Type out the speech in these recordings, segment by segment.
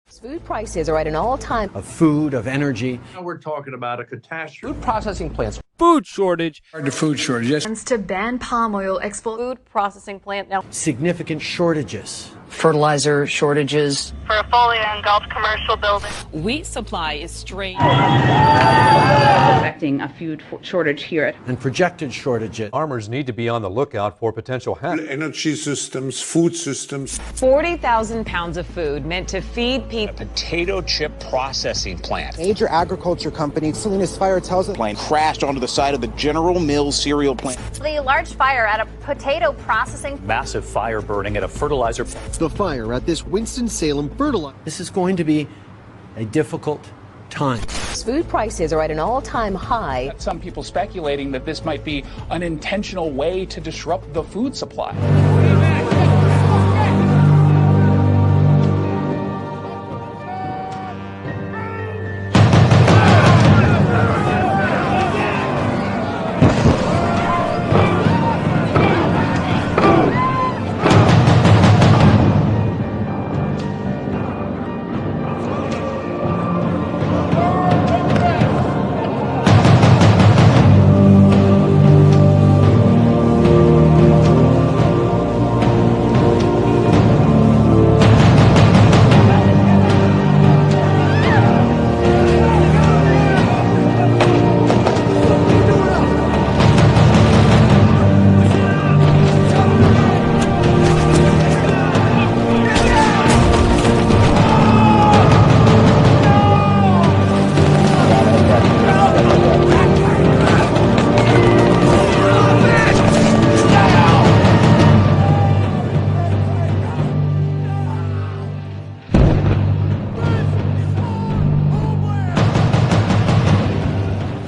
Food prices are at an all-time of food, of energy. Now we're talking about a catastrophe. Food processing plants. Food shortage. The food shortage. Yes. To ban palm oil export. food processing plant now. Significant shortages. Fertilizer shortages. For a fully engulfed commercial building. Wheat supply is strained. Expecting a food shortage here. And projected shortages. Farmers need to be on the lookout for potential hazards. Energy systems, food systems. 40,000 pounds of food meant to feed people. A potato chip processing plant. Major agriculture company, Salinas Fire tells us, plane crashed onto the side of the General Mills cereal plant. The large fire at a potato processing. Massive fire burning at a fertilizer. The fire at this Winston-Salem fertilizer. This is going to be a difficult time. Food prices are at an all-time high. Some people speculating that this might be an intentional way to disrupt the food supply.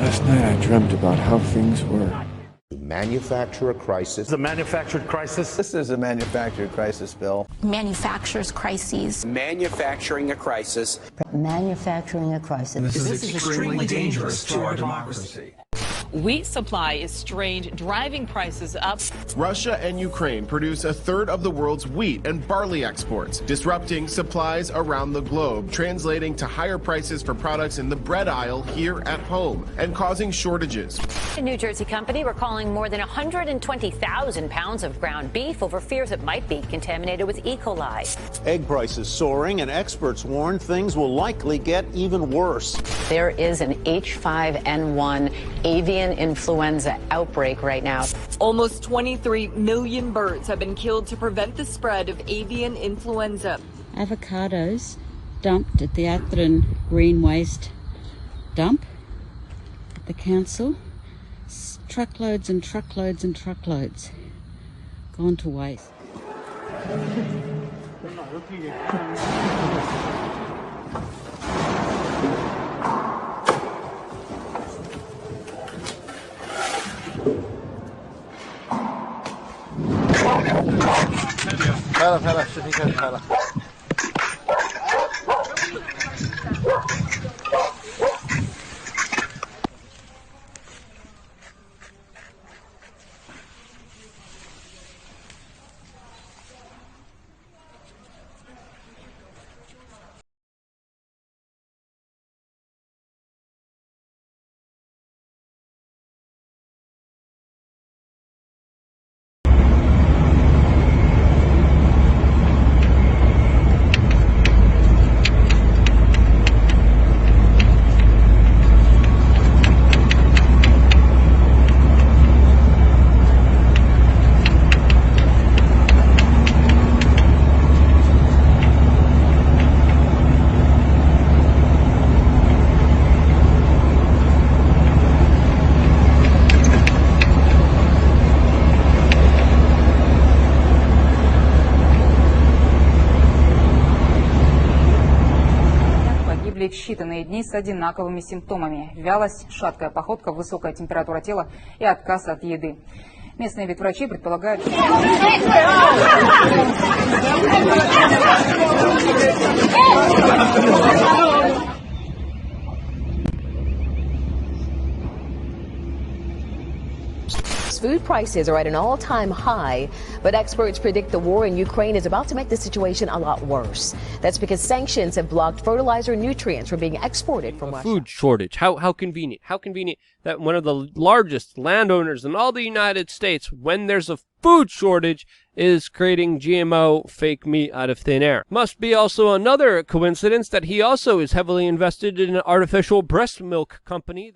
Last night I dreamt about how things were. Manufacturer crisis. The manufactured crisis. This is a manufactured crisis, Bill. Manufacturers crises. Manufacturing a crisis. Manufacturing a crisis. This is extremely dangerous to our democracy. Wheat supply is strained, driving prices up. Russia and Ukraine produce a third of the world's wheat and barley exports, disrupting supplies around the globe, translating to higher prices for products in the bread aisle here at home, and causing shortages. A New Jersey company recalling more than 120,000 pounds of ground beef over fears it might be contaminated with E. coli. Egg prices soaring, and experts warn things will likely get even worse. There is an H5N1 avian influenza outbreak right now. Almost 23 million birds have been killed to prevent the spread of avian influenza. Avocados dumped at the Atherton Green Waste dump at the council. Truckloads and truckloads and truckloads gone to waste. هلا شوفي كيف هلا. В считанные дни с одинаковыми симптомами: вялость, шаткая походка, высокая температура тела и отказ от еды. Местные ветврачи предполагают, что... Food prices prices are at an all-time high, but experts predict the war in Ukraine is about to make the situation a lot worse. That's because sanctions have blocked fertilizer nutrients from being exported from Russia. Food shortage. How convenient. How convenient that one of the largest landowners in all the United States, when there's a food shortage, is creating GMO fake meat out of thin air. Must be also another coincidence that he also is heavily invested in an artificial breast milk company.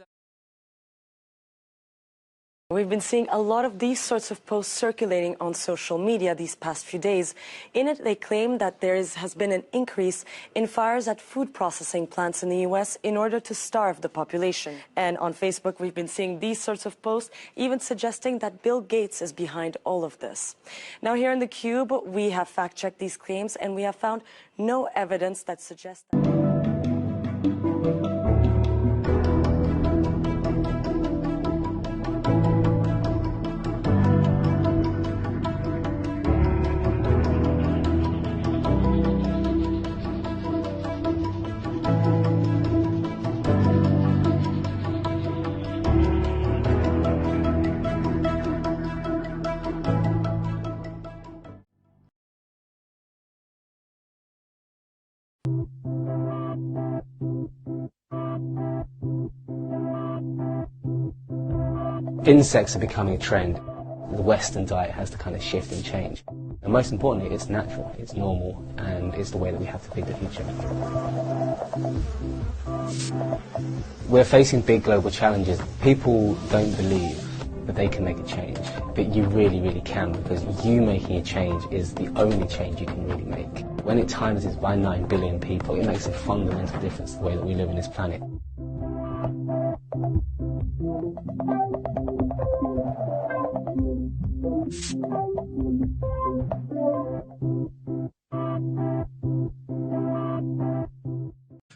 We've been seeing a lot of these sorts of posts circulating on social media these past few days. In it, they claim that there has been an increase in fires at food processing plants in the U.S. in order to starve the population. And on Facebook, we've been seeing these sorts of posts, even suggesting that Bill Gates is behind all of this. Now, here in theCUBE, we have fact-checked these claims, and we have found no evidence that suggests that. Insects are becoming a trend. The Western diet has to kind of shift and change. And most importantly, it's natural, it's normal, and it's the way that we have to feed the future. We're facing big global challenges. People don't believe that they can make a change, but you really, really can, because you making a change is the only change you can really make. When it times is by 9 billion people, it makes a fundamental difference to the way that we live on this planet.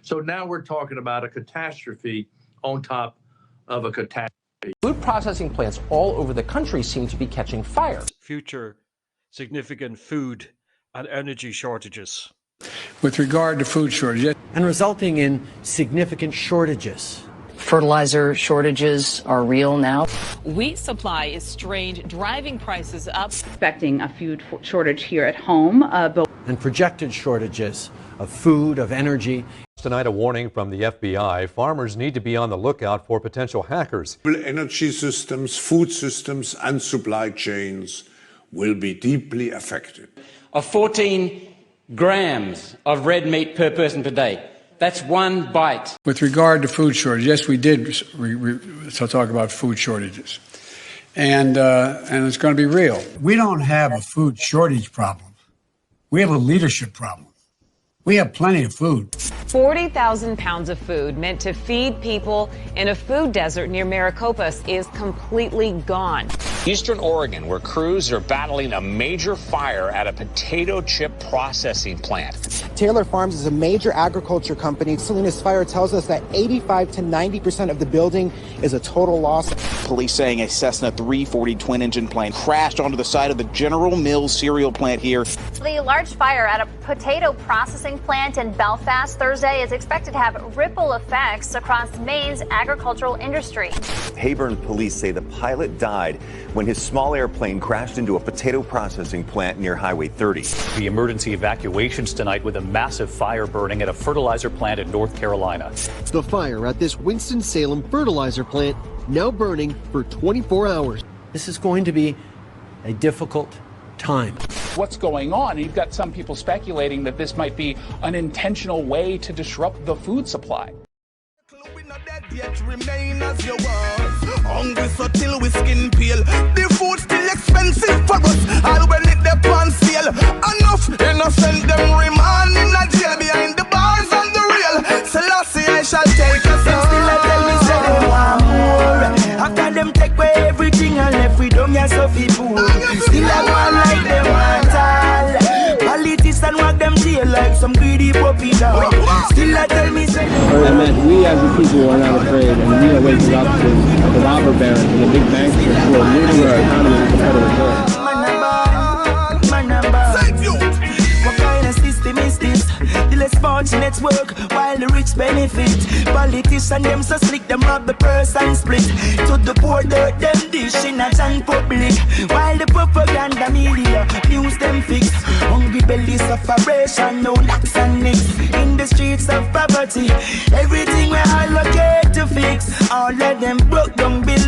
So now we're talking about a catastrophe on top of a catastrophe. Food processing plants all over the country seem to be catching fire. Future significant food and energy shortages. With regard to food shortages. And resulting in significant shortages. Fertilizer shortages are real now. Wheat supply is strained, driving prices up. Expecting a food shortage here at home, but And projected shortages of food, of energy. Tonight, a warning from the FBI. Farmers need to be on the lookout for potential hackers. Energy systems, food systems, and supply chains will be deeply affected. Of 14 grams of red meat per person per day. That's one bite. With regard to food shortages, yes, we did talk about food shortages. And it's going to be real. We don't have a food shortage problem. We have a leadership problem. We have plenty of food. 40,000 pounds of food meant to feed people in a food desert near Maricopas is completely gone. Eastern Oregon, where crews are battling a major fire at a potato chip processing plant. Taylor Farms is a major agriculture company. Salinas Fire tells us that 85 to 90% of the building is a total loss. Police saying a Cessna 340 twin-engine plane crashed onto the side of the General Mills cereal plant here. The large fire at a potato processing plant in Belfast Thursday is expected to have ripple effects across Maine's agricultural industry. Heyburn police say the pilot died when his small airplane crashed into a potato processing plant near Highway 30. The emergency evacuations tonight with a massive fire burning at a fertilizer plant in North Carolina. The fire at this Winston-Salem fertilizer plant now burning for 24 hours. This is going to be a difficult time. What's going on? And you've got some people speculating that this might be an intentional way to disrupt the food supply. Yet remain as you was. Hungry so till we skin peel. The food still expensive for us. All when it dep on sale. Enough innocent them remand in a jail behind the bars and the rail. Selassie I shall take us. Them still a tell me say they want more. After them take away everything and left we don't get so people. Still a one like them want all. Politicians walk them jail like some greedy puppy dog. Still a tell me say I meant we as a people are not afraid, and we are waking up to the robber barons and the big banksters who are looting our economy and Confederate goods. What kind of system is this? The less fortunate gets work while the rich benefit. Politicians them so slick, them rob the purse and split. To the poor dirt them dish in a and public. While the propaganda media news them fix. Hungry bellies of operation, no knocks and nicks. In the streets of poverty, everything we allocate to fix. All of them broke down buildings